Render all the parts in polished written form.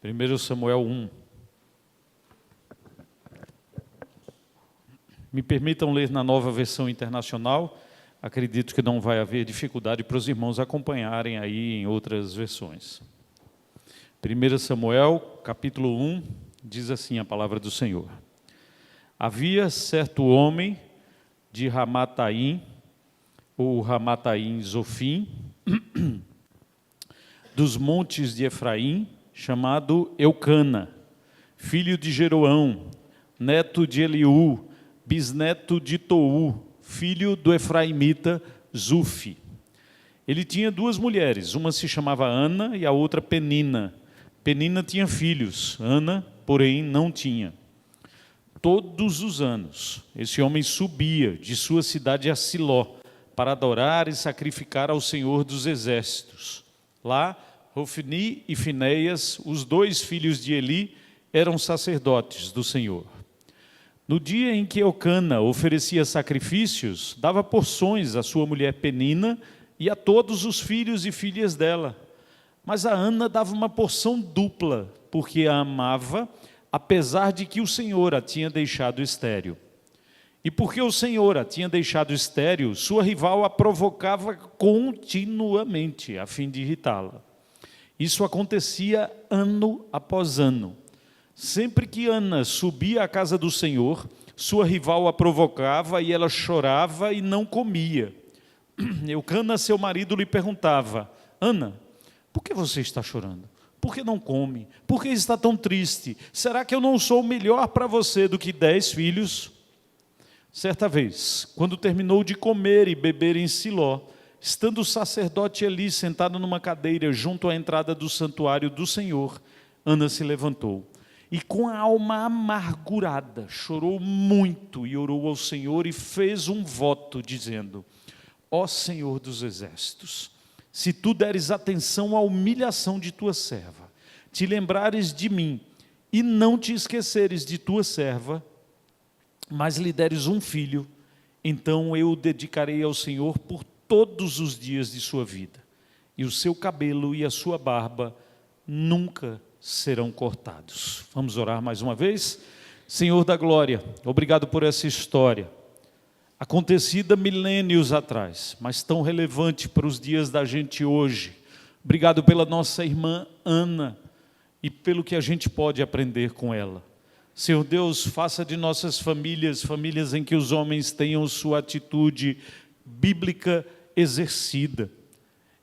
1 Samuel 1. Me permitam ler na Nova Versão Internacional. Acredito que não vai haver dificuldade para os irmãos acompanharem aí em outras versões. 1 Samuel, capítulo 1, diz assim a palavra do Senhor. Havia certo homem de Ramataim, ou Ramataim Zofim, dos montes de Efraim, chamado Eucana, filho de Jeroão, neto de Eliú, bisneto de Tou, filho do efraimita Zufi. Ele tinha duas mulheres, uma se chamava Ana e a outra Penina. Penina tinha filhos, Ana, porém, não tinha. Todos os anos, esse homem subia de sua cidade a Siló para adorar e sacrificar ao Senhor dos Exércitos. Lá, Hofni e Finéias, os dois filhos de Eli, eram sacerdotes do Senhor. No dia em que Eucana oferecia sacrifícios, dava porções à sua mulher Penina e a todos os filhos e filhas dela. Mas a Ana dava uma porção dupla, porque a amava, apesar de que o Senhor a tinha deixado estéril. E porque o Senhor a tinha deixado estéril, sua rival a provocava continuamente, a fim de irritá-la. Isso acontecia ano após ano. Sempre que Ana subia à casa do Senhor, sua rival a provocava e ela chorava e não comia. Eucana, seu marido, lhe perguntava: Ana, por que você está chorando? Por que não come? Por que está tão triste? Será que eu não sou melhor para você do que 10 filhos? Certa vez, quando terminou de comer e beber em Siló, estando o sacerdote Eli sentado numa cadeira junto à entrada do santuário do Senhor, Ana se levantou e com a alma amargurada chorou muito e orou ao Senhor e fez um voto dizendo: Ó Senhor dos Exércitos, se tu deres atenção à humilhação de tua serva, te lembrares de mim e não te esqueceres de tua serva, mas lhe deres um filho, então eu o dedicarei ao Senhor por todos os dias de sua vida, e o seu cabelo e a sua barba nunca serão cortados. Vamos orar mais uma vez? Senhor da glória, obrigado por essa história, acontecida milênios atrás, mas tão relevante para os dias da gente hoje. Obrigado pela nossa irmã Ana e pelo que a gente pode aprender com ela. Senhor Deus, faça de nossas famílias, famílias em que os homens tenham sua atitude bíblica exercida,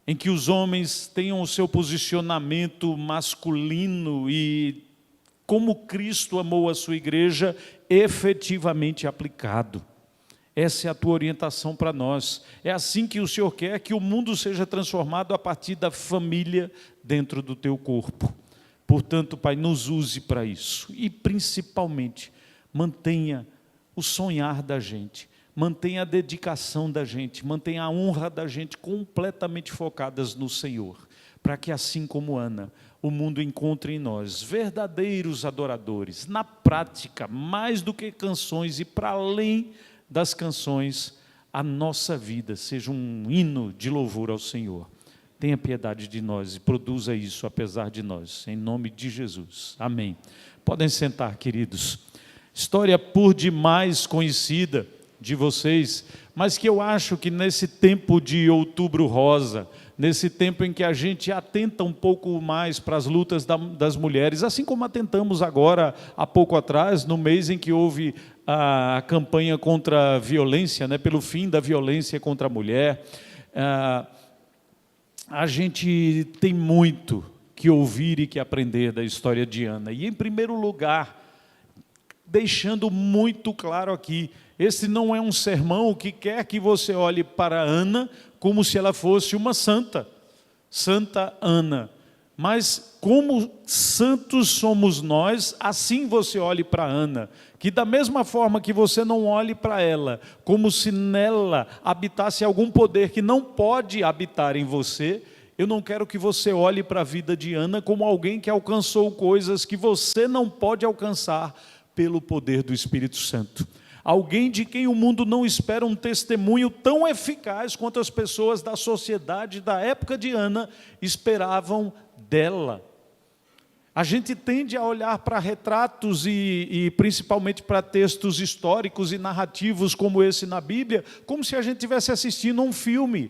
em que os homens tenham o seu posicionamento masculino e, como Cristo amou a sua igreja, efetivamente aplicado. Essa é a tua orientação para nós. É assim que o Senhor quer que o mundo seja transformado a partir da família dentro do teu corpo. Portanto, Pai, nos use para isso. E, principalmente, mantenha o sonhar da gente, mantenha a dedicação da gente, mantenha a honra da gente completamente focadas no Senhor, para que, assim como Ana, o mundo encontre em nós verdadeiros adoradores, na prática, mais do que canções e para além das canções, a nossa vida seja um hino de louvor ao Senhor. Tenha piedade de nós e produza isso apesar de nós, em nome de Jesus. Amém. Podem sentar, queridos. História por demais conhecida de vocês, mas que eu acho que nesse tempo de Outubro Rosa, nesse tempo em que a gente atenta um pouco mais para as lutas das mulheres, assim como atentamos agora, há pouco atrás, no mês em que houve a campanha contra a violência, pelo fim da violência contra a mulher, a gente tem muito que ouvir e que aprender da história de Ana. E, em primeiro lugar, deixando muito claro aqui, esse não é um sermão que quer que você olhe para Ana como se ela fosse uma santa, Santa Ana. Mas como santos somos nós, assim você olhe para Ana, que da mesma forma que você não olhe para ela, como se nela habitasse algum poder que não pode habitar em você, eu não quero que você olhe para a vida de Ana como alguém que alcançou coisas que você não pode alcançar pelo poder do Espírito Santo. Alguém de quem o mundo não espera um testemunho tão eficaz quanto as pessoas da sociedade da época de Ana esperavam dela. A gente tende a olhar para retratos e principalmente para textos históricos e narrativos como esse na Bíblia, como se a gente estivesse assistindo a um filme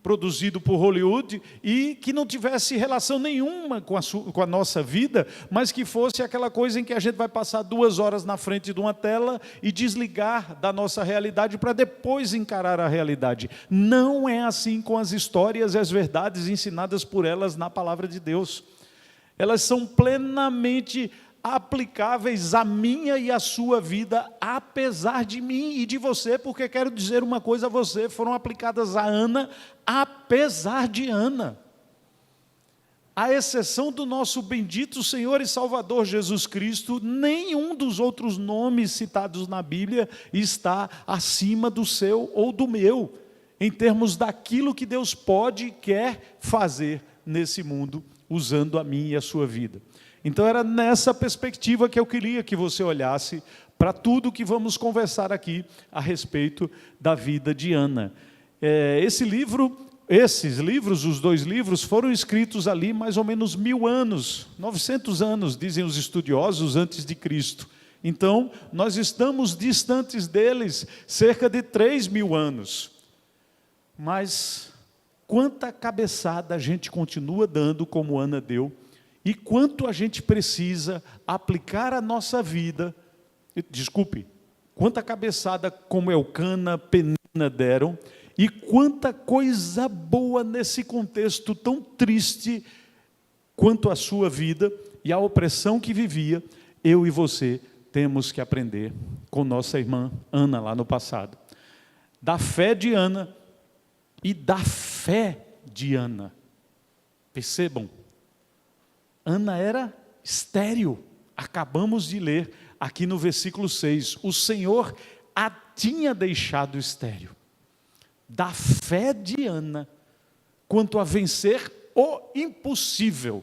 produzido por Hollywood e que não tivesse relação nenhuma com a nossa vida, mas que fosse aquela coisa em que a gente vai passar 2 horas na frente de uma tela e desligar da nossa realidade para depois encarar a realidade. Não é assim com as histórias e as verdades ensinadas por elas na palavra de Deus. Elas são plenamente aplicáveis à minha e à sua vida, apesar de mim e de você, porque quero dizer uma coisa a você, foram aplicadas a Ana, apesar de Ana. À exceção do nosso bendito Senhor e Salvador Jesus Cristo, nenhum dos outros nomes citados na Bíblia está acima do seu ou do meu, em termos daquilo que Deus pode e quer fazer nesse mundo, usando a mim e a sua vida. Então era nessa perspectiva que eu queria que você olhasse para tudo que vamos conversar aqui a respeito da vida de Ana. Esses livros, os 2 livros, foram escritos ali mais ou menos 1000 anos, 900 anos, dizem os estudiosos, antes de Cristo. Então, nós estamos distantes deles cerca de 3000 anos. Mas quanta cabeçada a gente continua dando como Ana deu, e quanto a gente precisa aplicar a nossa vida, quanta cabeçada como Elcana, Penina deram, e quanta coisa boa nesse contexto tão triste quanto a sua vida e a opressão que vivia, eu e você temos que aprender com nossa irmã Ana lá no passado. Da fé de Ana e da fé de Ana. Percebam, Ana era estéril, acabamos de ler aqui no versículo 6, o Senhor a tinha deixado estéril. Da fé de Ana, quanto a vencer o impossível,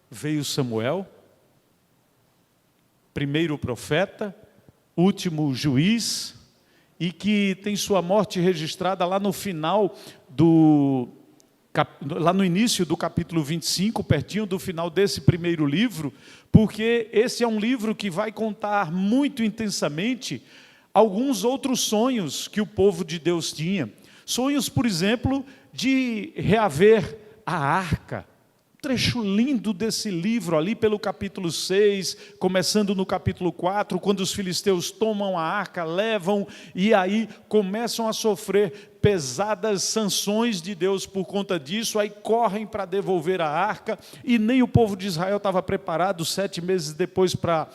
veio Samuel, primeiro profeta, último juiz, e que tem sua morte registrada lá no final lá no início do capítulo 25, pertinho do final desse primeiro livro, porque esse é um livro que vai contar muito intensamente alguns outros sonhos que o povo de Deus tinha. Sonhos, por exemplo, de reaver a arca. Trecho lindo desse livro, ali pelo capítulo 6, começando no capítulo 4, quando os filisteus tomam a arca, levam, e aí começam a sofrer pesadas sanções de Deus por conta disso, aí correm para devolver a arca, e nem o povo de Israel estava preparado 7 meses depois para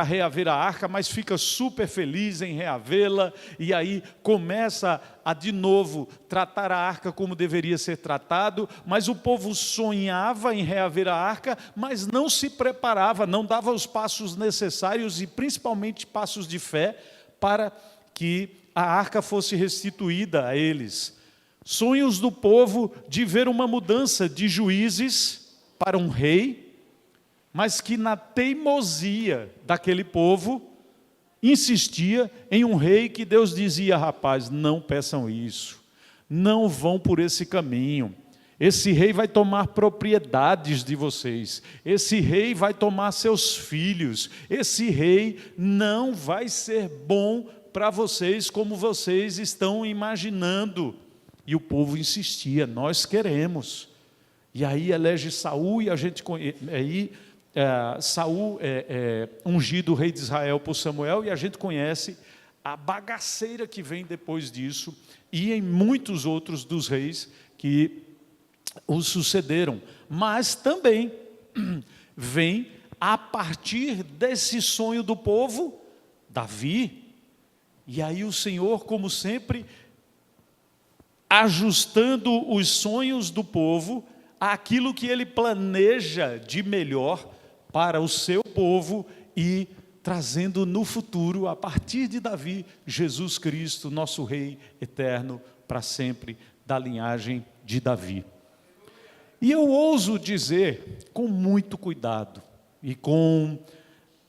reaver a arca, mas fica super feliz em reavê-la, e aí começa a de novo tratar a arca como deveria ser tratado, mas o povo sonhava em reaver a arca, mas não se preparava, não dava os passos necessários, e principalmente passos de fé, para que a arca fosse restituída a eles. Sonhos do povo de ver uma mudança de juízes para um rei, mas que na teimosia daquele povo, insistia em um rei que Deus dizia: rapaz, não peçam isso, não vão por esse caminho, esse rei vai tomar propriedades de vocês, esse rei vai tomar seus filhos, esse rei não vai ser bom para vocês como vocês estão imaginando. E o povo insistia: nós queremos. E aí elege Saul, e a gente Saul ungido rei de Israel por Samuel, e a gente conhece a bagaceira que vem depois disso, e em muitos outros dos reis que os sucederam. Mas também vem, a partir desse sonho do povo, Davi. E aí o Senhor, como sempre, ajustando os sonhos do povo àquilo que Ele planeja de melhor para o seu povo, e trazendo no futuro, a partir de Davi, Jesus Cristo, nosso Rei eterno, para sempre, da linhagem de Davi. E eu ouso dizer, com muito cuidado, e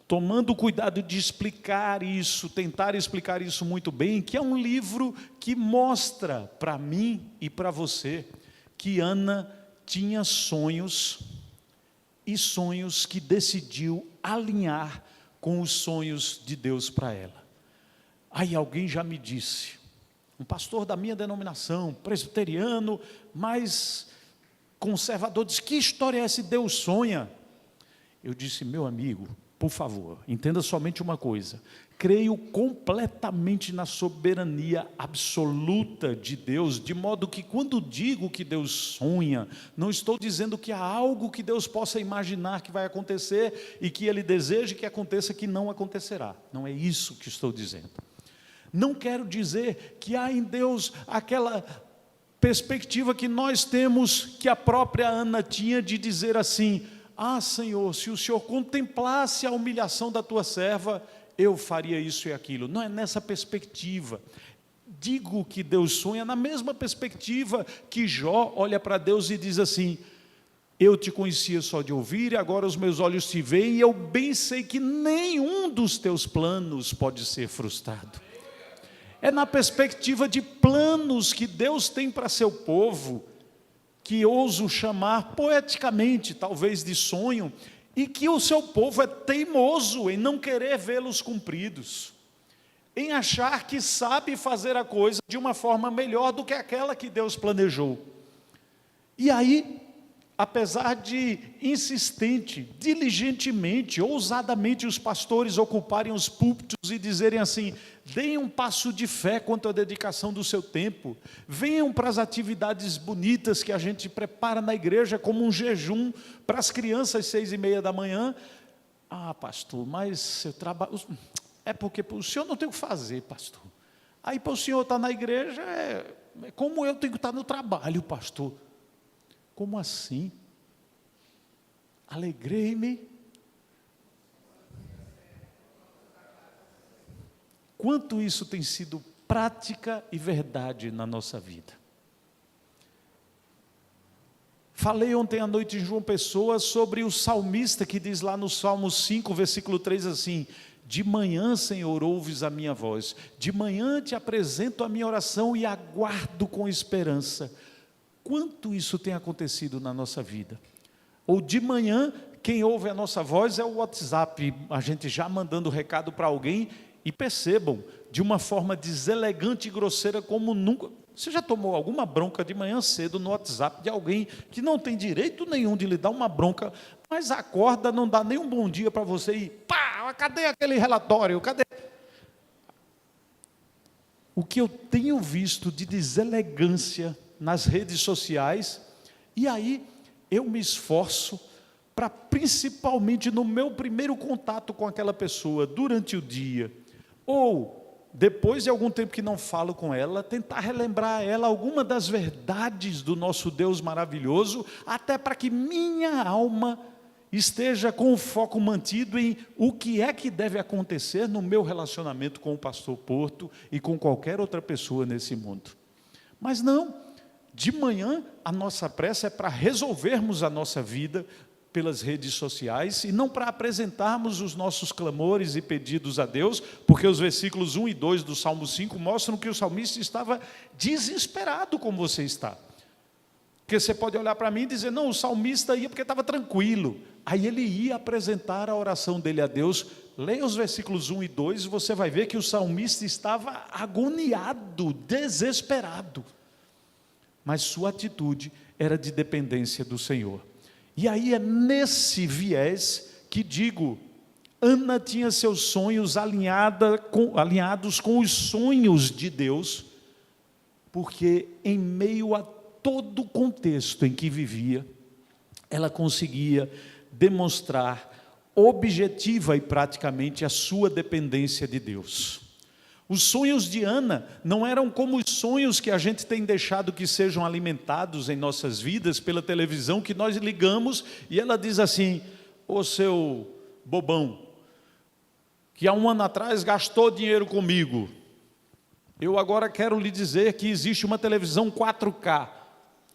tomando cuidado de explicar isso, tentar explicar isso muito bem, que é um livro que mostra para mim e para você, que Ana tinha sonhos e sonhos que decidiu alinhar com os sonhos de Deus para ela. Aí alguém já me disse, um pastor da minha denominação, presbiteriano, mas conservador, disse: que história é essa? Deus sonha? Eu disse: meu amigo, por favor, entenda somente uma coisa: creio completamente na soberania absoluta de Deus, de modo que quando digo que Deus sonha, não estou dizendo que há algo que Deus possa imaginar que vai acontecer e que Ele deseja que aconteça que não acontecerá. Não é isso que estou dizendo. Não quero dizer que há em Deus aquela perspectiva que nós temos, que a própria Ana tinha, de dizer assim: ah, Senhor, se o Senhor contemplasse a humilhação da tua serva, eu faria isso e aquilo. Não é nessa perspectiva. Digo que Deus sonha na mesma perspectiva que Jó olha para Deus e diz assim: eu te conhecia só de ouvir, e agora os meus olhos te veem, e eu bem sei que nenhum dos teus planos pode ser frustrado. É na perspectiva de planos que Deus tem para seu povo, que ouso chamar poeticamente, talvez de sonho, e que o seu povo é teimoso em não querer vê-los cumpridos, em achar que sabe fazer a coisa de uma forma melhor do que aquela que Deus planejou. E aí, apesar de insistente, diligentemente, ousadamente os pastores ocuparem os púlpitos e dizerem assim: deem um passo de fé quanto à dedicação do seu tempo, venham para as atividades bonitas que a gente prepara na igreja, como um jejum para as crianças às 6:30 da manhã. Ah, pastor, mas eu trabalho... É porque o senhor não tem o que fazer, pastor. Aí para o senhor estar na igreja, é como eu tenho que estar no trabalho, pastor. Como assim? Alegrei-me. Quanto isso tem sido prática e verdade na nossa vida. Falei ontem à noite em João Pessoa sobre o salmista que diz lá no Salmo 5, versículo 3 assim: de manhã, Senhor, ouves a minha voz, de manhã te apresento a minha oração e aguardo com esperança. Quanto isso tem acontecido na nossa vida? Ou de manhã, quem ouve a nossa voz é o WhatsApp, a gente já mandando recado para alguém, e percebam, de uma forma deselegante e grosseira como nunca. Você já tomou alguma bronca de manhã cedo no WhatsApp de alguém que não tem direito nenhum de lhe dar uma bronca, mas acorda, não dá nem um bom dia para você e pá, cadê aquele relatório? Cadê? O que eu tenho visto de deselegância nas redes sociais, e aí eu me esforço para, principalmente no meu primeiro contato com aquela pessoa, durante o dia, ou depois de algum tempo que não falo com ela, tentar relembrar a ela alguma das verdades do nosso Deus maravilhoso, até para que minha alma esteja com o foco mantido em o que é que deve acontecer no meu relacionamento com o pastor Porto e com qualquer outra pessoa nesse mundo. Mas não, de manhã a nossa pressa é para resolvermos a nossa vida pelas redes sociais e não para apresentarmos os nossos clamores e pedidos a Deus, porque os versículos 1 e 2 do Salmo 5 mostram que o salmista estava desesperado como você está. Porque você pode olhar para mim e dizer: não, o salmista ia porque estava tranquilo. Aí ele ia apresentar a oração dele a Deus. Leia os versículos 1 e 2 e você vai ver que o salmista estava agoniado, desesperado. Mas sua atitude era de dependência do Senhor. E aí é nesse viés que digo, Ana tinha seus sonhos alinhados com os sonhos de Deus, porque em meio a todo o contexto em que vivia, ela conseguia demonstrar objetiva e praticamente a sua dependência de Deus. Os sonhos de Ana não eram como os sonhos que a gente tem deixado que sejam alimentados em nossas vidas pela televisão, que nós ligamos e ela diz assim: ô seu bobão, que há um ano atrás gastou dinheiro comigo, eu agora quero lhe dizer que existe uma televisão 4K,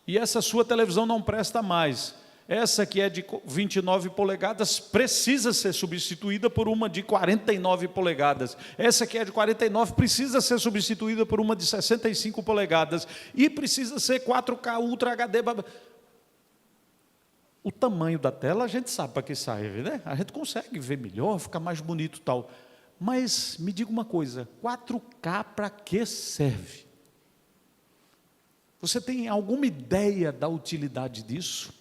e essa sua televisão não presta mais. Essa que é de 29 polegadas precisa ser substituída por uma de 49 polegadas. Essa que é de 49 precisa ser substituída por uma de 65 polegadas. E precisa ser 4K Ultra HD. O tamanho da tela a gente sabe para que serve, né? A gente consegue ver melhor, ficar mais bonito e tal. Mas me diga uma coisa, 4K para que serve? Você tem alguma ideia da utilidade disso?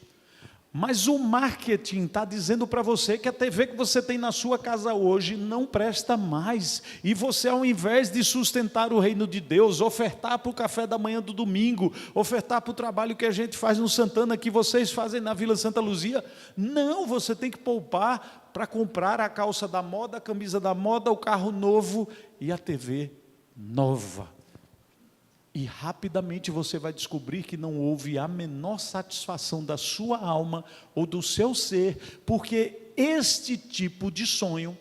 Mas o marketing está dizendo para você que a TV que você tem na sua casa hoje não presta mais. E você, ao invés de sustentar o reino de Deus, ofertar para o café da manhã do domingo, ofertar para o trabalho que a gente faz no Santana, que vocês fazem na Vila Santa Luzia, não, você tem que poupar para comprar a calça da moda, a camisa da moda, o carro novo e a TV nova. E rapidamente você vai descobrir que não houve a menor satisfação da sua alma ou do seu ser, porque este tipo de sonho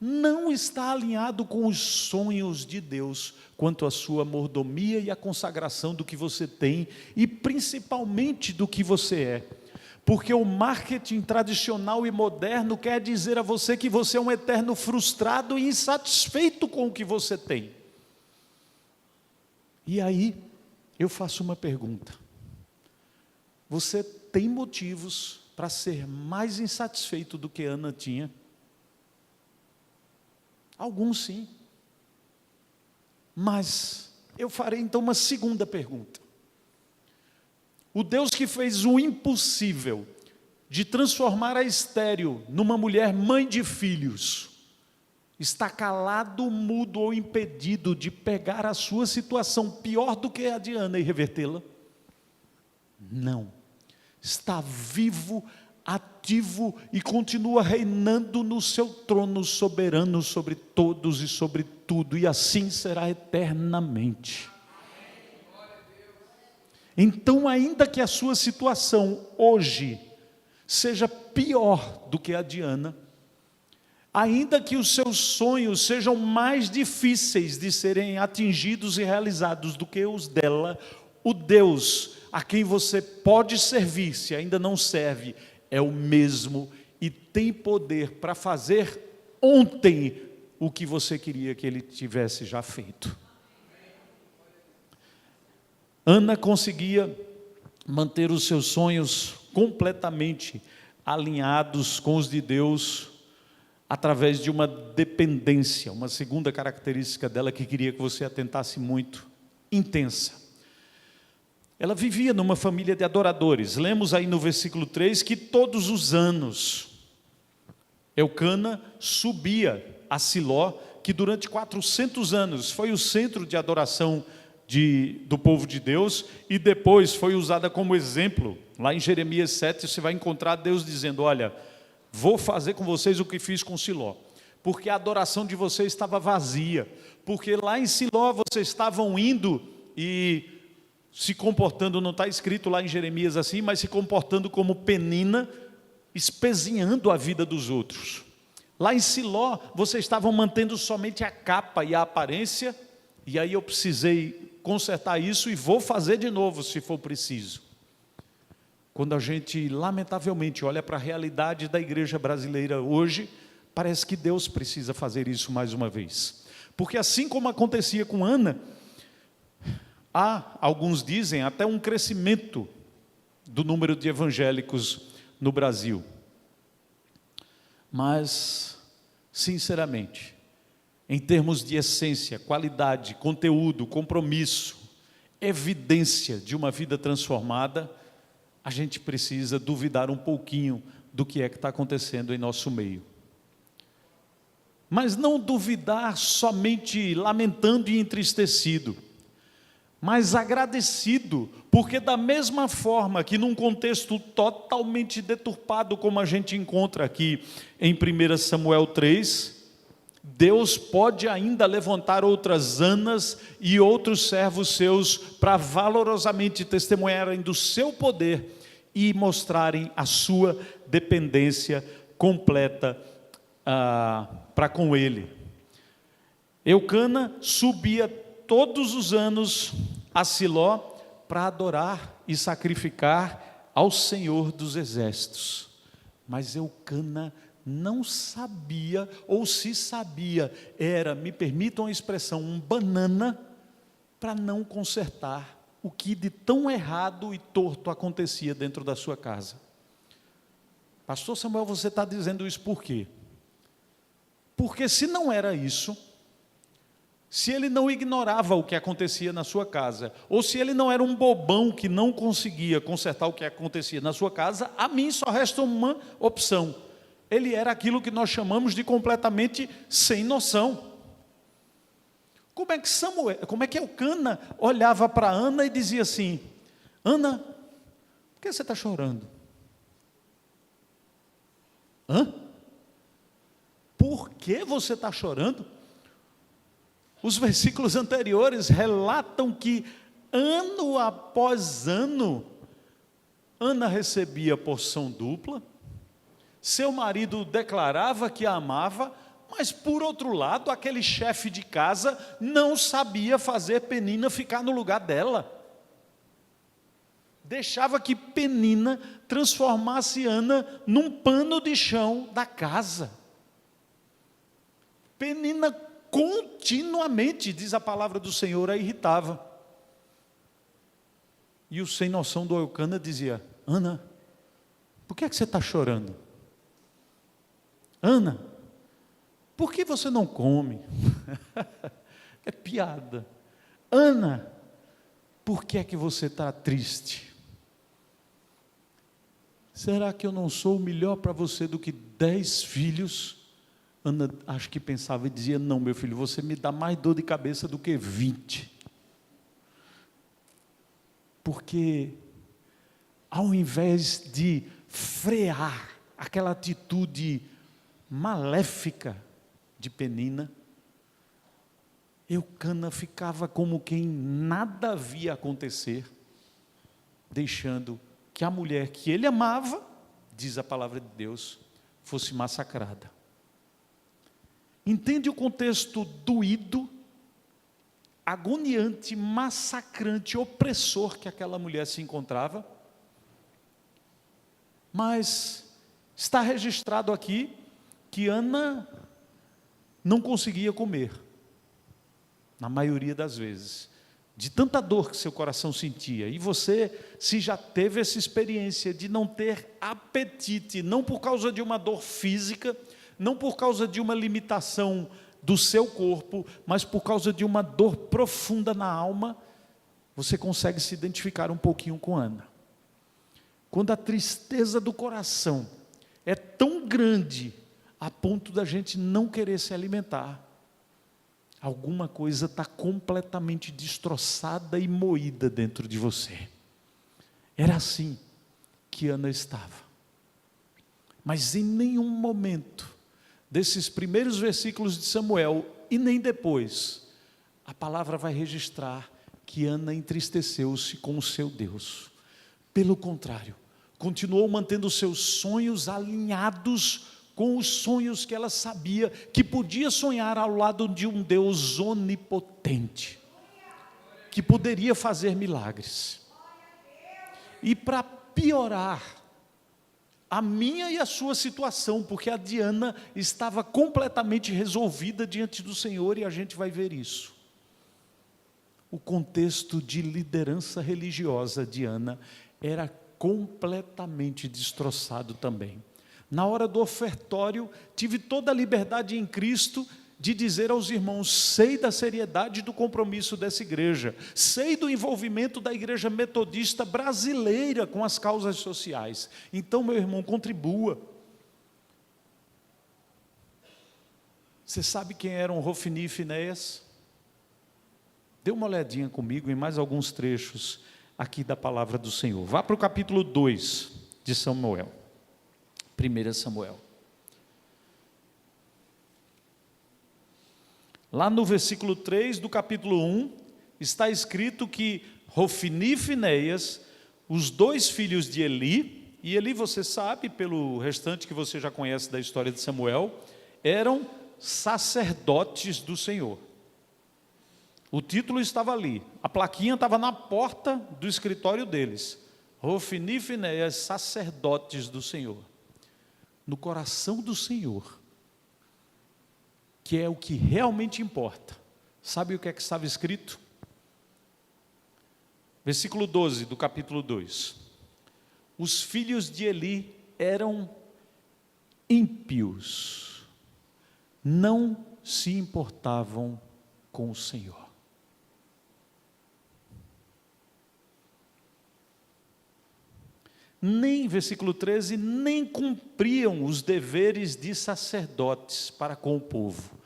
não está alinhado com os sonhos de Deus, quanto à sua mordomia e a consagração do que você tem, e principalmente do que você é. Porque o marketing tradicional e moderno quer dizer a você que você é um eterno frustrado e insatisfeito com o que você tem. E aí, eu faço uma pergunta. Você tem motivos para ser mais insatisfeito do que Ana tinha? Alguns sim. Mas eu farei então uma segunda pergunta. O Deus que fez o impossível de transformar a estéril numa mulher mãe de filhos, está calado, mudo ou impedido de pegar a sua situação pior do que a de Ana e revertê-la? Não. Está vivo, ativo e continua reinando no seu trono soberano sobre todos e sobre tudo, e assim será eternamente. Então, ainda que a sua situação hoje seja pior do que a de Ana, ainda que os seus sonhos sejam mais difíceis de serem atingidos e realizados do que os dela, o Deus a quem você pode servir, se ainda não serve, é o mesmo e tem poder para fazer ontem o que você queria que ele tivesse já feito. Ana conseguia manter os seus sonhos completamente alinhados com os de Deus, através de uma dependência, uma segunda característica dela que queria que você atentasse muito, intensa. Ela vivia numa família de adoradores. Lemos aí no versículo 3 que todos os anos Eucana subia a Siló, que durante 400 anos foi o centro de adoração do povo de Deus, e depois foi usada como exemplo. Lá em Jeremias 7 você vai encontrar Deus dizendo: olha, vou fazer com vocês o que fiz com Siló, porque a adoração de vocês estava vazia, porque lá em Siló vocês estavam indo e se comportando, não está escrito lá em Jeremias assim, mas se comportando como Penina, espezinhando a vida dos outros. Lá em Siló vocês estavam mantendo somente a capa e a aparência, e aí eu precisei consertar isso e vou fazer de novo se for preciso. Quando a gente, lamentavelmente, olha para a realidade da igreja brasileira hoje, parece que Deus precisa fazer isso mais uma vez. Porque assim como acontecia com Ana, há, alguns dizem, até um crescimento do número de evangélicos no Brasil. Mas, sinceramente, em termos de essência, qualidade, conteúdo, compromisso, evidência de uma vida transformada, a gente precisa duvidar um pouquinho do que é que está acontecendo em nosso meio. Mas não duvidar somente lamentando e entristecido, mas agradecido, porque da mesma forma que num contexto totalmente deturpado como a gente encontra aqui em 1 Samuel 3, Deus pode ainda levantar outras Anas e outros servos seus para valorosamente testemunharem do seu poder e mostrarem a sua dependência completa para com Ele. Eucana subia todos os anos a Siló para adorar e sacrificar ao Senhor dos Exércitos. Mas Eucana não sabia, ou se sabia, era, me permitam a expressão, um banana, para não consertar o que de tão errado e torto acontecia dentro da sua casa. Pastor Samuel, você está dizendo isso por quê? Porque se não era isso, se ele não ignorava o que acontecia na sua casa, ou se ele não era um bobão que não conseguia consertar o que acontecia na sua casa, a mim só resta uma opção. Ele era aquilo que nós chamamos de completamente sem noção. Como é que Eucana olhava para Ana e dizia assim: Ana, por que você está chorando? Hã? Por que você está chorando? Os versículos anteriores relatam que ano após ano, Ana recebia porção dupla, seu marido declarava que a amava, mas por outro lado, aquele chefe de casa não sabia fazer Penina ficar no lugar dela. Deixava que Penina transformasse Ana num pano de chão da casa. Penina continuamente, diz a palavra do Senhor, a irritava. E o sem noção do Eucana dizia: Ana, por que é que você está chorando? Ana, por que você não come? É piada. Ana, por que é que você está triste? Será que eu não sou melhor para você do que 10 filhos? Ana, acho que pensava e dizia: não, meu filho, você me dá mais dor de cabeça do que 20. Porque, ao invés de frear aquela atitude maléfica de Penina, Eucana ficava como quem nada via acontecer, deixando que a mulher que ele amava, diz a palavra de Deus, fosse massacrada. Entende o contexto doído, agoniante, massacrante, opressor que aquela mulher se encontrava? Mas está registrado aqui que Ana não conseguia comer, na maioria das vezes, de tanta dor que seu coração sentia. E você, se já teve essa experiência de não ter apetite, não por causa de uma dor física, não por causa de uma limitação do seu corpo, mas por causa de uma dor profunda na alma, você consegue se identificar um pouquinho com Ana. Quando a tristeza do coração é tão grande, a ponto da gente não querer se alimentar, alguma coisa está completamente destroçada e moída dentro de você. Era assim que Ana estava. Mas em nenhum momento desses primeiros versículos de Samuel, e nem depois, a palavra vai registrar que Ana entristeceu-se com o seu Deus. Pelo contrário, continuou mantendo os seus sonhos alinhados com os sonhos que ela sabia que podia sonhar ao lado de um Deus onipotente, que poderia fazer milagres. E para piorar a minha e a sua situação, porque a de Ana estava completamente resolvida diante do Senhor, e a gente vai ver isso. O contexto de liderança religiosa de Ana era completamente destroçado também. Na hora do ofertório, tive toda a liberdade em Cristo de dizer aos irmãos: sei da seriedade do compromisso dessa igreja, sei do envolvimento da igreja metodista brasileira com as causas sociais. Então, meu irmão, contribua. Você sabe quem eram Hofni e Finéias? Dê uma olhadinha comigo em mais alguns trechos aqui da palavra do Senhor. Vá para o capítulo 2 de Samuel. 1 Samuel. Lá no versículo 3 do capítulo 1, está escrito que Hofni e Finéias, os dois filhos de Eli, e Eli, você sabe, pelo restante que você já conhece da história de Samuel, eram sacerdotes do Senhor. O título estava ali, a plaquinha estava na porta do escritório deles. Hofni e Finéias, sacerdotes do Senhor. No coração do Senhor, que é o que realmente importa. Sabe o que é que estava escrito? Versículo 12 do capítulo 2. Os filhos de Eli eram ímpios não se importavam com o Senhor. Nem, versículo 13, nem cumpriam os deveres de sacerdotes para com o povo.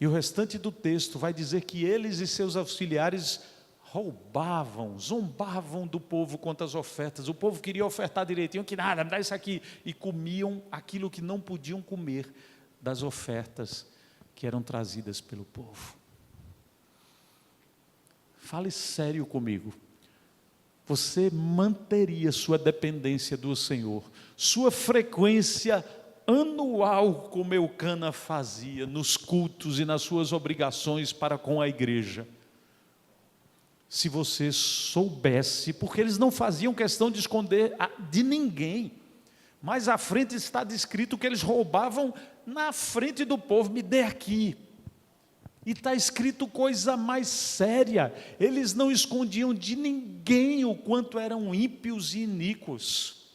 E o restante do texto vai dizer que eles e seus auxiliares roubavam, zombavam do povo quanto às ofertas. O povo queria ofertar direitinho, que nada, me dá isso aqui. E comiam aquilo que não podiam comer das ofertas que eram trazidas pelo povo. Fale sério comigo. Você manteria sua dependência do Senhor, sua frequência anual, como Eucana fazia, nos cultos e nas suas obrigações para com a igreja, se você soubesse, porque eles não faziam questão de esconder de ninguém, mas à frente está descrito que eles roubavam na frente do povo, me dê aqui. E está escrito coisa mais séria, eles não escondiam de ninguém o quanto eram ímpios e iníquos.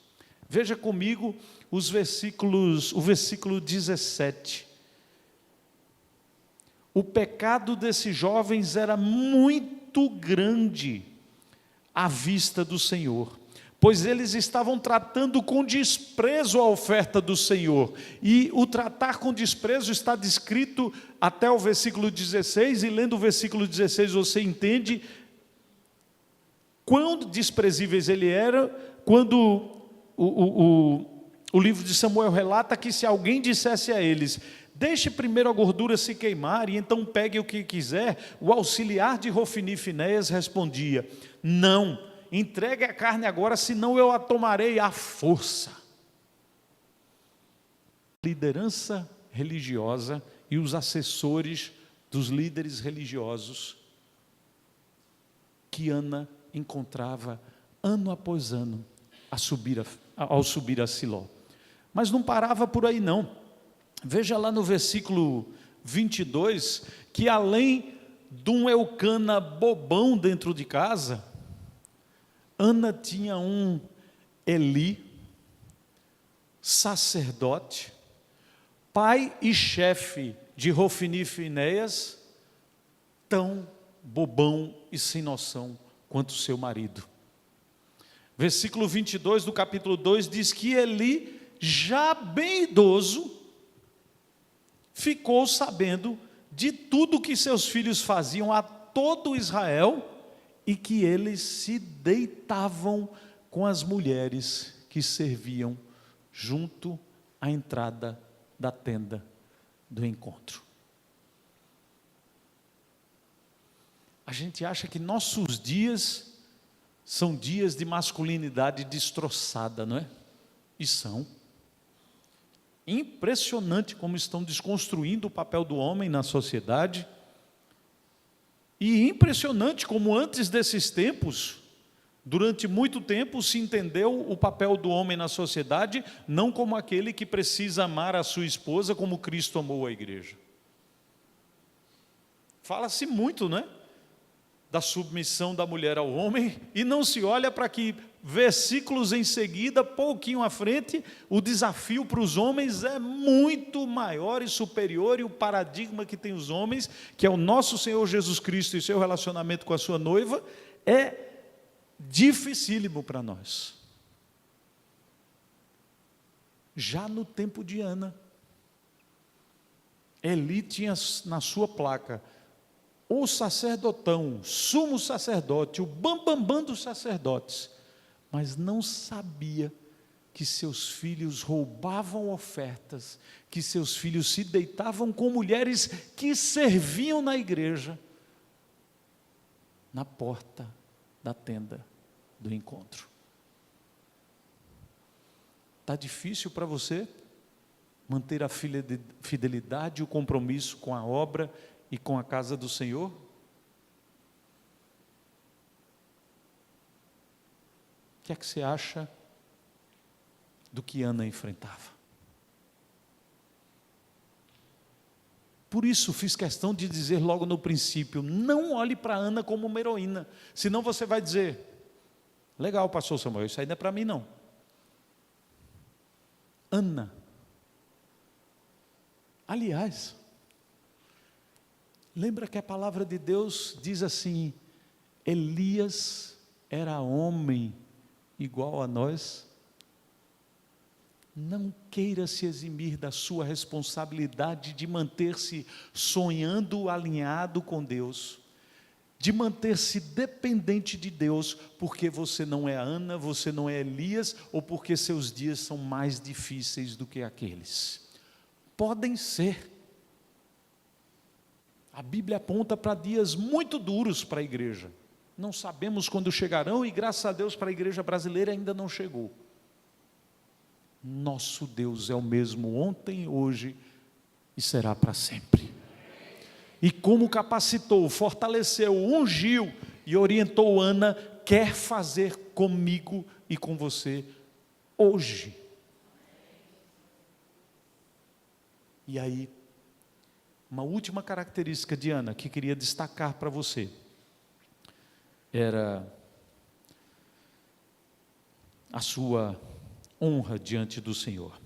Veja comigo o versículo 17. O pecado desses jovens era muito grande à vista do Senhor, pois eles estavam tratando com desprezo a oferta do Senhor, e o tratar com desprezo está descrito até o versículo 16, e lendo o versículo 16 você entende quão desprezíveis ele era, quando o livro de Samuel relata que se alguém dissesse a eles, deixe primeiro a gordura se queimar, e então pegue o que quiser, o auxiliar de Hofni e Finéias respondia, não, entregue a carne agora, senão eu a tomarei à força. Liderança religiosa e os assessores dos líderes religiosos que Ana encontrava ano após ano ao subir a Siló. Mas não parava por aí não. Veja lá no versículo 22, que além de um Eucana bobão dentro de casa, Ana tinha um Eli, sacerdote, pai e chefe de Hofni e Finéias, tão bobão e sem noção quanto seu marido. Versículo 22 do capítulo 2 diz que Eli, já bem idoso, ficou sabendo de tudo que seus filhos faziam a todo Israel, e que eles se deitavam com as mulheres que serviam junto à entrada da tenda do encontro. A gente acha que nossos dias são dias de masculinidade destroçada, não é? E são. Impressionante como estão desconstruindo o papel do homem na sociedade. E impressionante como antes desses tempos, durante muito tempo se entendeu o papel do homem na sociedade, não como aquele que precisa amar a sua esposa como Cristo amou a igreja. Fala-se muito, né? Da submissão da mulher ao homem, e não se olha para que versículos em seguida, pouquinho à frente, o desafio para os homens é muito maior e superior, e o paradigma que tem os homens, que é o nosso Senhor Jesus Cristo e seu relacionamento com a sua noiva, é dificílimo para nós. Já no tempo de Ana, Eli tinha na sua placa o sacerdotão, sumo sacerdote, o bambambam dos sacerdotes, mas não sabia que seus filhos roubavam ofertas, que seus filhos se deitavam com mulheres que serviam na igreja, na porta da tenda do encontro. Está difícil para você manter a fidelidade e o compromisso com a obra e com a casa do Senhor? O que é que você acha do que Ana enfrentava? Por isso fiz questão de dizer logo no princípio, não olhe para Ana como uma heroína, senão você vai dizer, legal, pastor Samuel, isso aí não é para mim não. Ana Aliás, lembra que a palavra de Deus diz assim: Elias era homem igual a nós? Não queira se eximir da sua responsabilidade de manter-se sonhando alinhado com Deus, de manter-se dependente de Deus, porque você não é Ana, você não é Elias, ou porque seus dias são mais difíceis do que aqueles. Podem ser. A Bíblia aponta para dias muito duros para a igreja. Não sabemos quando chegarão, e graças a Deus para a igreja brasileira ainda não chegou. Nosso Deus é o mesmo ontem, hoje e será para sempre. E como capacitou, fortaleceu, ungiu e orientou Ana, quer fazer comigo e com você hoje. E aí, uma última característica de Ana que queria destacar para você, era a sua honra diante do Senhor.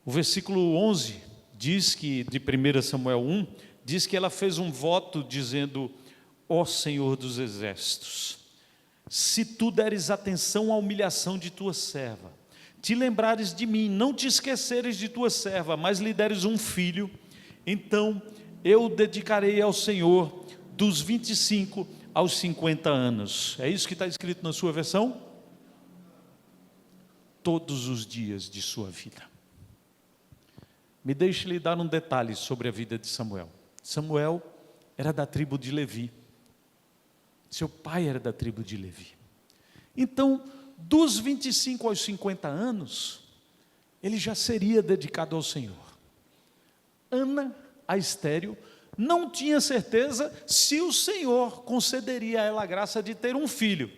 O versículo 11 diz que, de 1 Samuel 1, diz que ela fez um voto dizendo: ó Senhor dos exércitos, se tu deres atenção à humilhação de tua serva, te lembrares de mim, não te esqueceres de tua serva, mas lhe deres um filho, então eu dedicarei ao Senhor dos 25 aos 50 anos. É isso que está escrito na sua versão? Todos os dias de sua vida. Me deixe lhe dar um detalhe sobre a vida de Samuel. Samuel era da tribo de Levi. Seu pai era da tribo de Levi. Então, dos 25 aos 50 anos, ele já seria dedicado ao Senhor. Ana, a estéril, não tinha certeza se o Senhor concederia a ela a graça de ter um filho.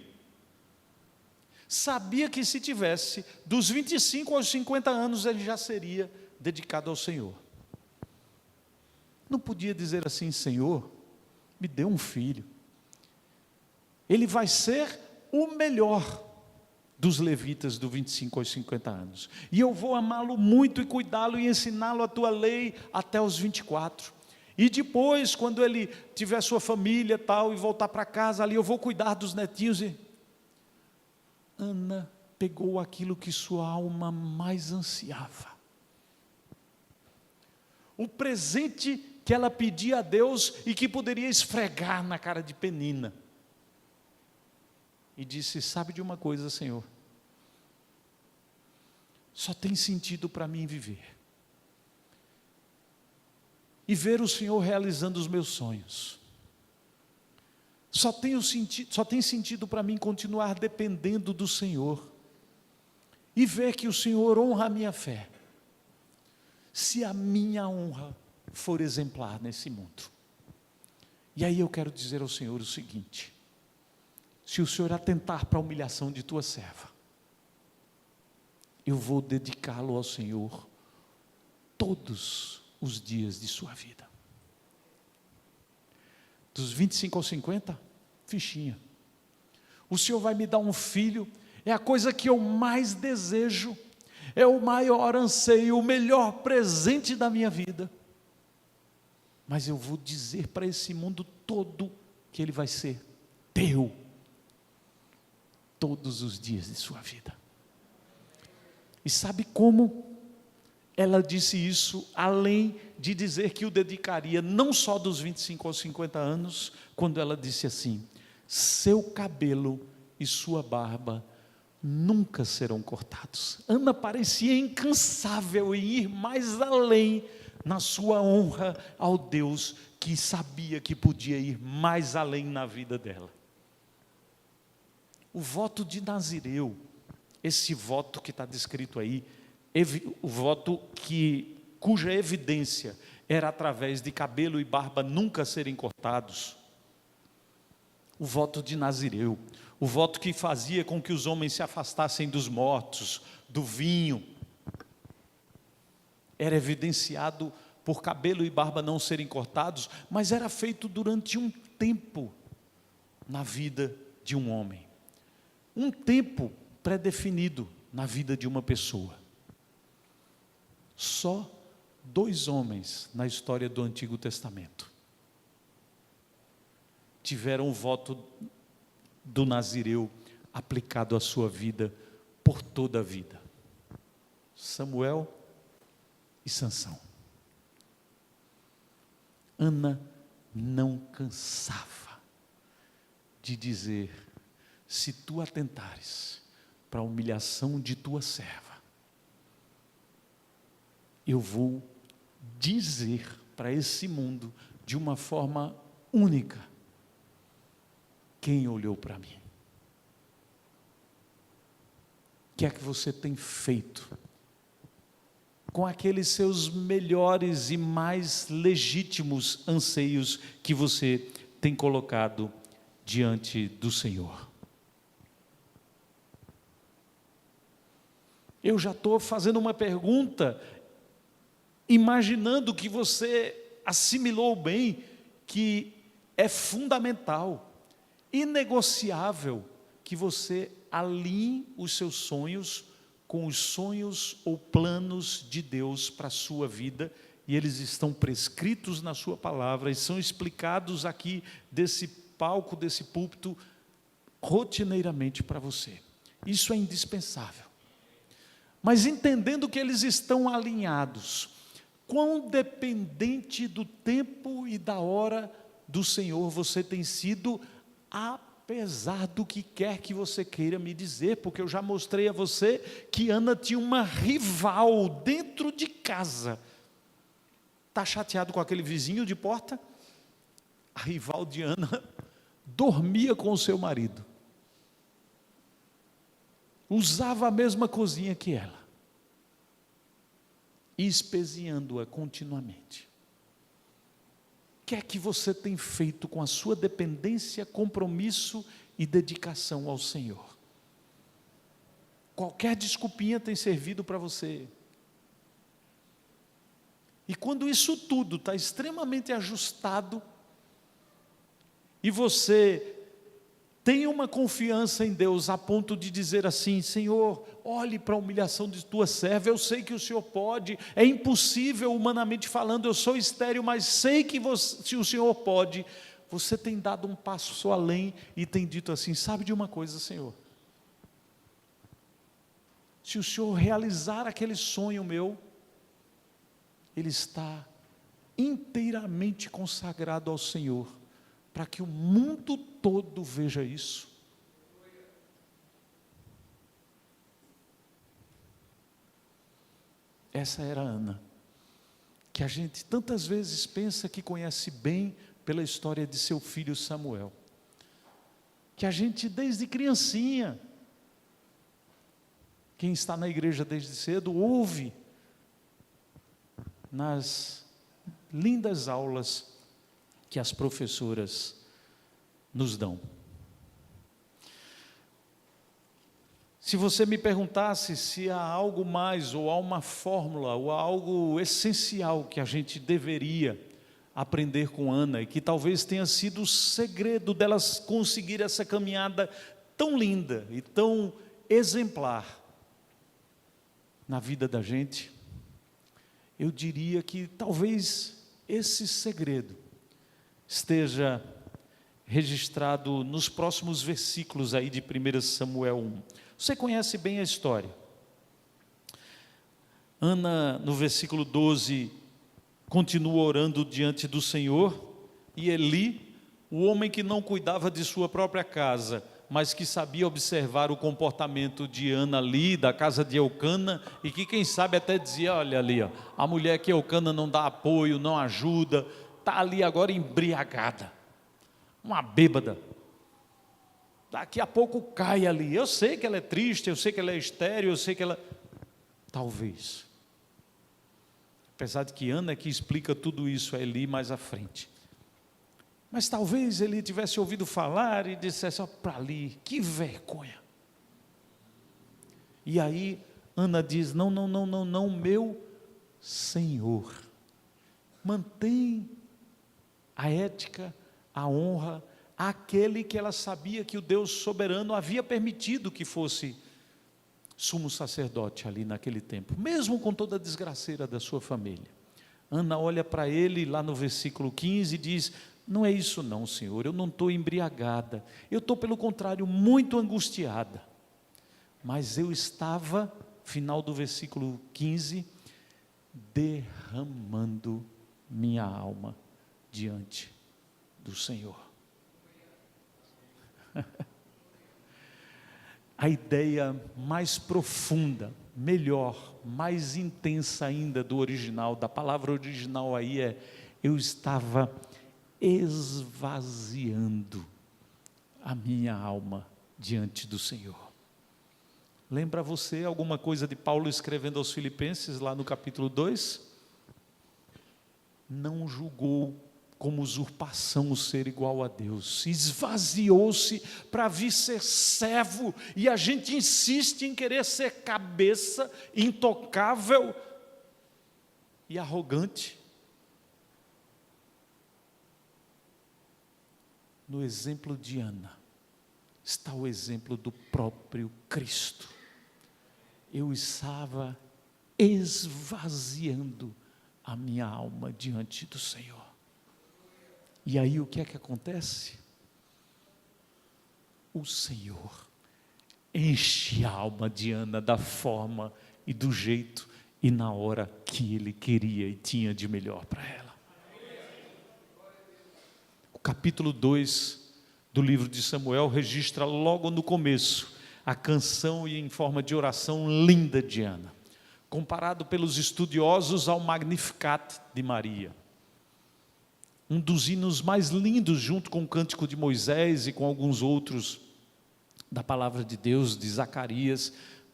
Sabia que se tivesse, dos 25 aos 50 anos, ele já seria dedicado ao Senhor. Não podia dizer assim: Senhor, me dê um filho. Ele vai ser o melhor dos levitas do 25 aos 50 anos. E eu vou amá-lo muito e cuidá-lo e ensiná-lo a tua lei até os 24. E depois, quando ele tiver sua família tal, e voltar para casa, ali eu vou cuidar dos netinhos. Ana pegou aquilo que sua alma mais ansiava. O presente que ela pedia a Deus e que poderia esfregar na cara de Penina. E disse: sabe de uma coisa, Senhor? Só tem sentido para mim viver. E ver o Senhor realizando os meus sonhos. Só tem sentido para mim continuar dependendo do Senhor. E ver que o Senhor honra a minha fé. Se a minha honra for exemplar nesse mundo. E aí eu quero dizer ao Senhor o seguinte: se o Senhor atentar para a humilhação de tua serva, eu vou dedicá-lo ao Senhor todos os dias de sua vida. Dos 25 aos 50, fichinha. O Senhor vai me dar um filho, é a coisa que eu mais desejo, é o maior anseio, o melhor presente da minha vida. Mas eu vou dizer para esse mundo todo que ele vai ser teu todos os dias de sua vida. E sabe como ela disse isso, além de dizer que o dedicaria não só dos 25 aos 50 anos, quando ela disse assim: seu cabelo e sua barba nunca serão cortados. Ana parecia incansável em ir mais além na sua honra ao Deus que sabia que podia ir mais além na vida dela. O voto de Nazireu, esse voto que está descrito aí, o voto cuja evidência era através de cabelo e barba nunca serem cortados. O voto de Nazireu, o voto que fazia com que os homens se afastassem dos mortos, do vinho, era evidenciado por cabelo e barba não serem cortados, mas era feito durante um tempo na vida de um homem, um tempo pré-definido na vida de uma pessoa. Só 2 homens na história do Antigo Testamento tiveram o voto do Nazireu aplicado à sua vida por toda a vida: Samuel e Sansão. Ana não cansava de dizer: se tu atentares para a humilhação de tua serva, eu vou dizer para esse mundo de uma forma única quem olhou para mim. O que é que você tem feito com aqueles seus melhores e mais legítimos anseios que você tem colocado diante do Senhor? Eu já estou fazendo uma pergunta, imaginando que você assimilou bem que é fundamental, inegociável, que você alinhe os seus sonhos com os sonhos ou planos de Deus para a sua vida, e eles estão prescritos na sua palavra, e são explicados aqui desse palco, desse púlpito, rotineiramente para você. Isso é indispensável. Mas entendendo que eles estão alinhados, quão dependente do tempo e da hora do Senhor você tem sido, apesar do que quer que você queira me dizer, porque eu já mostrei a você que Ana tinha uma rival dentro de casa. Está chateado com aquele vizinho de porta? A rival de Ana dormia com o seu marido, usava a mesma cozinha que ela, espezinhando-a continuamente. O que é que você tem feito com a sua dependência, compromisso e dedicação ao Senhor? Qualquer desculpinha tem servido para você. E quando isso tudo está extremamente ajustado, e você tem uma confiança em Deus a ponto de dizer assim: Senhor, olhe para a humilhação de tua serva, eu sei que o Senhor pode, é impossível humanamente falando, eu sou estéril, mas sei que se o Senhor pode. Você tem dado um passo só além e tem dito assim: sabe de uma coisa, Senhor, se o Senhor realizar aquele sonho meu, ele está inteiramente consagrado ao Senhor, para que o mundo todo veja isso. Essa era a Ana, que a gente tantas vezes pensa que conhece bem pela história de seu filho Samuel, que a gente desde criancinha, quem está na igreja desde cedo, ouve nas lindas aulas que as professoras nos dão. Se você me perguntasse se há algo mais, ou há uma fórmula, ou há algo essencial que a gente deveria aprender com Ana, e que talvez tenha sido o segredo delas conseguir essa caminhada tão linda e tão exemplar na vida da gente, eu diria que talvez esse segredo esteja registrado nos próximos versículos aí de 1 Samuel 1. Você conhece bem a história. Ana, no versículo 12, continua orando diante do Senhor, e Eli, o homem que não cuidava de sua própria casa, mas que sabia observar o comportamento de Ana ali, da casa de Eucana, e que quem sabe até dizia: olha ali, ó, a mulher que Eucana não dá apoio, não ajuda, está ali agora embriagada, uma bêbada, daqui a pouco cai ali. Eu sei que ela é triste, eu sei que ela é estéril, eu sei que ela... Talvez, apesar de que Ana é que explica tudo isso a Eli mais à frente, mas talvez ele tivesse ouvido falar e dissesse: ó, para ali, que vergonha. E aí Ana diz: não, não, não, não, não, meu Senhor, mantém a ética, a honra, àquele que ela sabia que o Deus soberano havia permitido que fosse sumo sacerdote ali naquele tempo, mesmo com toda a desgraceira da sua família. Ana olha para ele lá no versículo 15 e diz: não é isso não, Senhor, eu não estou embriagada, eu estou pelo contrário muito angustiada. Mas eu estava, final do versículo 15, derramando minha alma diante do Senhor. A ideia mais profunda, melhor, mais intensa ainda do original, da palavra original aí é: eu estava esvaziando a minha alma diante do Senhor. Lembra você alguma coisa de Paulo escrevendo aos Filipenses, lá no capítulo 2? Não julgou como usurpação o ser igual a Deus, esvaziou-se para vir ser servo, e a gente insiste em querer ser cabeça, intocável e arrogante. No exemplo de Ana, está o exemplo do próprio Cristo. Eu estava esvaziando a minha alma diante do Senhor. E aí o que é que acontece? O Senhor enche a alma de Ana da forma e do jeito e na hora que Ele queria e tinha de melhor para ela. O capítulo 2 do livro de Samuel registra logo no começo a canção e em forma de oração linda de Ana, comparado pelos estudiosos ao Magnificat de Maria. Um dos hinos mais lindos, junto com o Cântico de Moisés e com alguns outros da palavra de Deus, de Zacarias,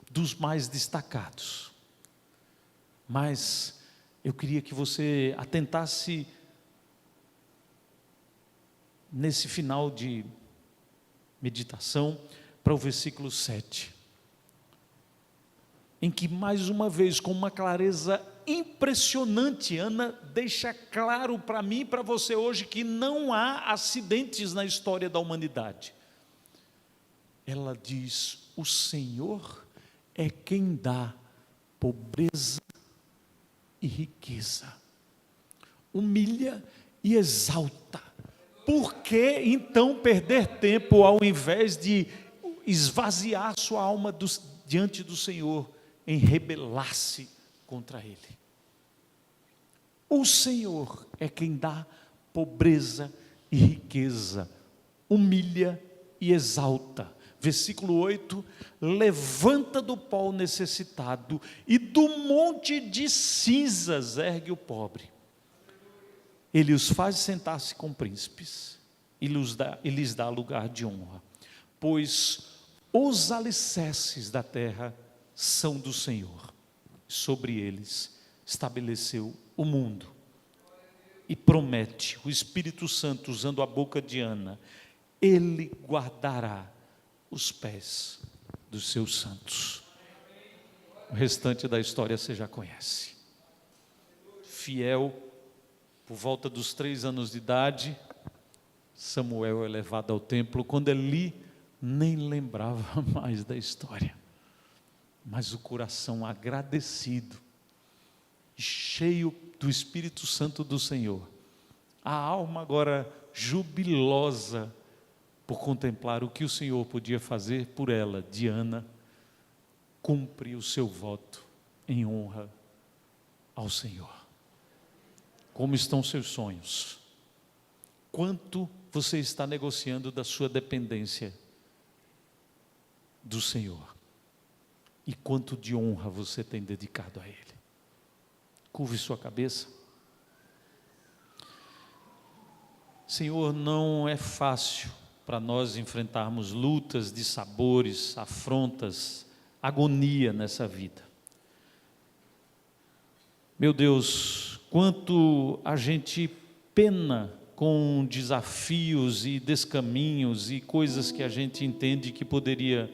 dos mais destacados. Mas eu queria que você atentasse nesse final de meditação para o versículo 7, em que mais uma vez, com uma clareza impressionante, Ana deixa claro para mim e para você hoje que não há acidentes na história da humanidade. Ela diz: o Senhor é quem dá pobreza e riqueza, humilha e exalta. Por que então perder tempo ao invés de esvaziar sua alma diante do Senhor, em rebelar-se contra Ele? O Senhor é quem dá pobreza e riqueza, humilha e exalta. Versículo 8: levanta do pó o necessitado, e do monte de cinzas ergue o pobre. Ele os faz sentar-se com príncipes, e lhes dá lugar de honra, pois os alicerces da terra são do Senhor, sobre eles estabeleceu o mundo. E promete o Espírito Santo, usando a boca de Ana: Ele guardará os pés dos seus santos. O restante da história você já conhece. Fiel, por volta dos 3 anos de idade, Samuel é levado ao templo. Quando Eli nem lembrava mais da história, mas o coração agradecido, cheio do Espírito Santo do Senhor, a alma agora jubilosa por contemplar o que o Senhor podia fazer por ela, Diana, cumpre o seu voto em honra ao Senhor. Como estão seus sonhos? Quanto você está negociando da sua dependência do Senhor? E quanto de honra você tem dedicado a Ele? Curve sua cabeça. Senhor, não é fácil para nós enfrentarmos lutas, dissabores, afrontas, agonia nessa vida. Meu Deus, quanto a gente pena com desafios e descaminhos e coisas que a gente entende que poderia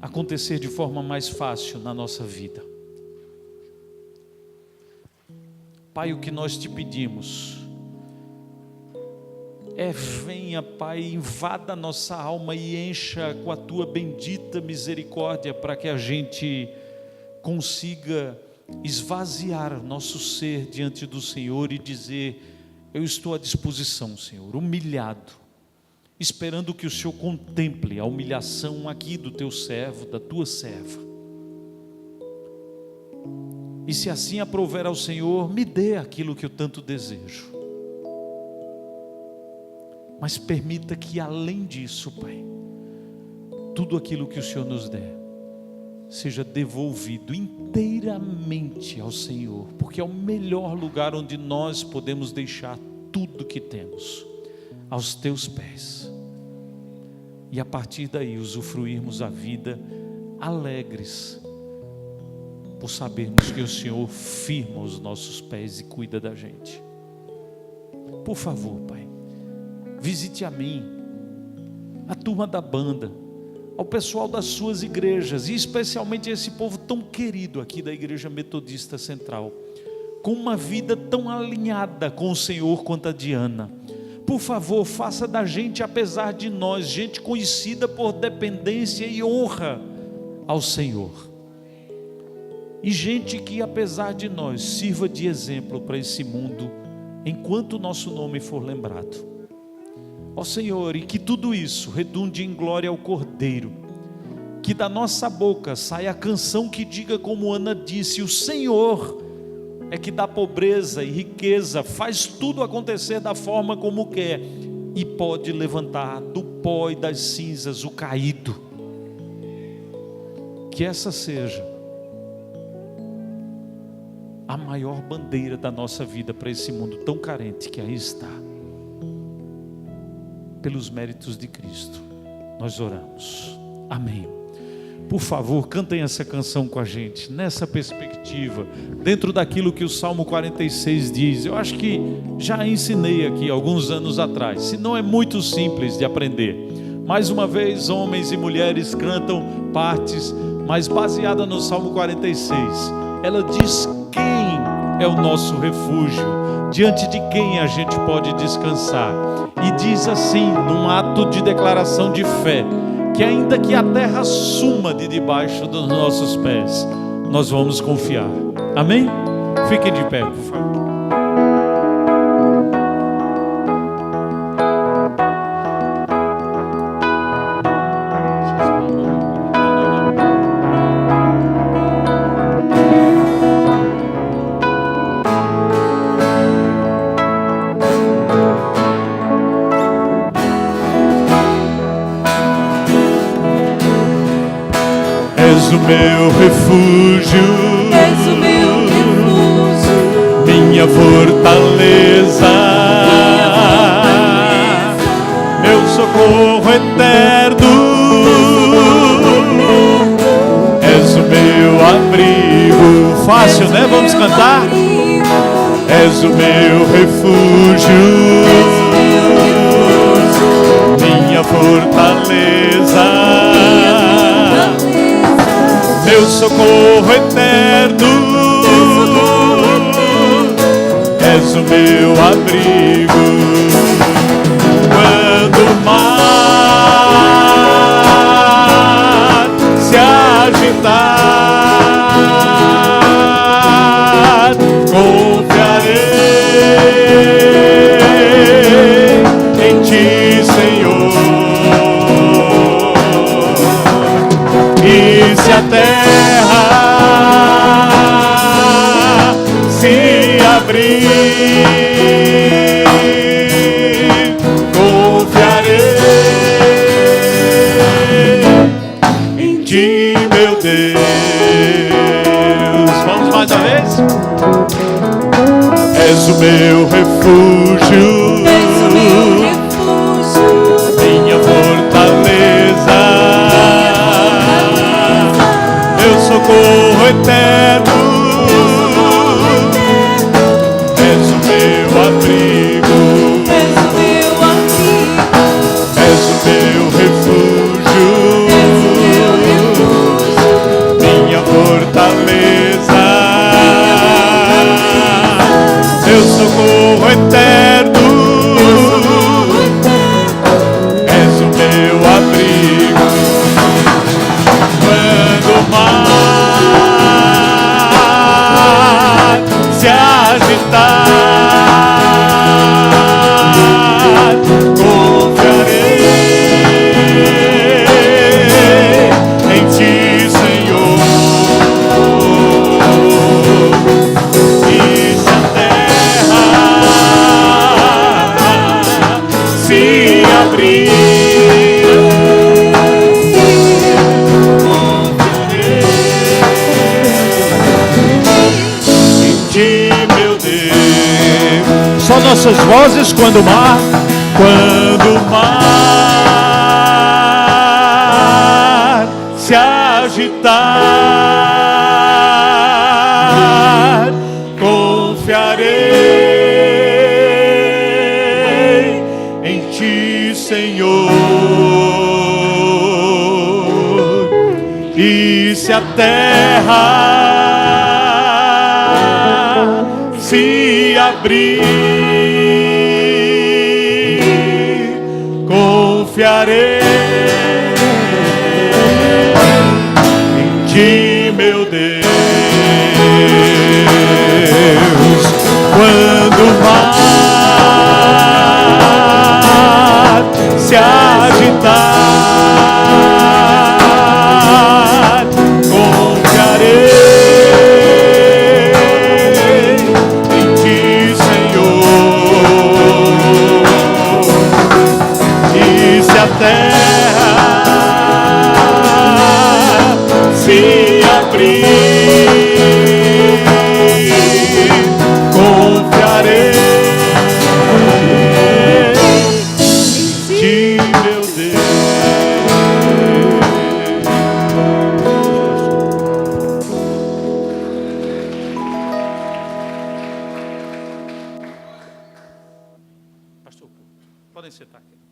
acontecer de forma mais fácil na nossa vida. Pai, o que nós te pedimos é: venha, Pai, invada a nossa alma e encha com a tua bendita misericórdia, para que a gente consiga esvaziar nosso ser diante do Senhor e dizer: eu estou à disposição, Senhor, humilhado, esperando que o Senhor contemple a humilhação aqui do teu servo, da tua serva. E se assim aprouver ao Senhor, me dê aquilo que eu tanto desejo. Mas permita que além disso, Pai, tudo aquilo que o Senhor nos der seja devolvido inteiramente ao Senhor, porque é o melhor lugar onde nós podemos deixar tudo que temos aos teus pés, e a partir daí usufruirmos a vida alegres, por sabermos que o Senhor firma os nossos pés e cuida da gente. Por favor, Pai, visite a mim, a turma da banda, ao pessoal das suas igrejas, e especialmente esse povo tão querido aqui da Igreja Metodista Central, com uma vida tão alinhada com o Senhor quanto a Diana. Por favor, faça da gente, apesar de nós, gente conhecida por dependência e honra ao Senhor, e gente que, apesar de nós, sirva de exemplo para esse mundo, enquanto o nosso nome for lembrado. Ó Senhor, e que tudo isso redunde em glória ao Cordeiro, que da nossa boca saia a canção que diga como Ana disse: o Senhor é que dá pobreza e riqueza, faz tudo acontecer da forma como quer, e pode levantar do pó e das cinzas o caído. Que essa seja a maior bandeira da nossa vida para esse mundo tão carente que aí está. Pelos méritos de Cristo, nós oramos. Amém. Por favor, cantem essa canção com a gente, nessa perspectiva, dentro daquilo que o Salmo 46 diz. Eu acho que já ensinei aqui alguns anos atrás, se não é muito simples de aprender. Mais uma vez, homens e mulheres cantam partes, mas baseada no Salmo 46. Ela diz quem é o nosso refúgio, diante de quem a gente pode descansar. E diz assim, num ato de declaração de fé, que ainda que a terra suma de debaixo dos nossos pés, nós vamos confiar. Amém? Fiquem de pé, por favor. És o meu refúgio, és o meu refúgio, minha fortaleza, meu socorro eterno, és o meu abrigo. Fácil, né? Vamos cantar? És o meu refúgio, minha fortaleza, meu socorro eterno, és o meu abrigo. Quando o mar se agitar, confiarei em ti, Senhor. E se a terra se abrir, confiarei em ti, meu Deus. Vamos mais uma vez? És o meu refúgio, és o meu refúgio, minha fortaleza, meu socorro eterno, és o meu abrigo, és o meu amigo, és o meu refúgio, és o meu refúgio, minha fortaleza, meu socorro eterno, és o meu abrigo. Quando o mar agitar, confiarei em ti, Senhor. E se a terra se abrir, meu Deus. Só nossas vozes quando o mar Quando o mar se agitar, confiarei em ti, Senhor. E se a terra se abrir, confiarei em ti, meu Deus. Quando o mar se agitar, confiarei em ti, Senhor. E se a terra se abrir, confiarei em ti, meu Deus. Pastor, podem sentar aqui.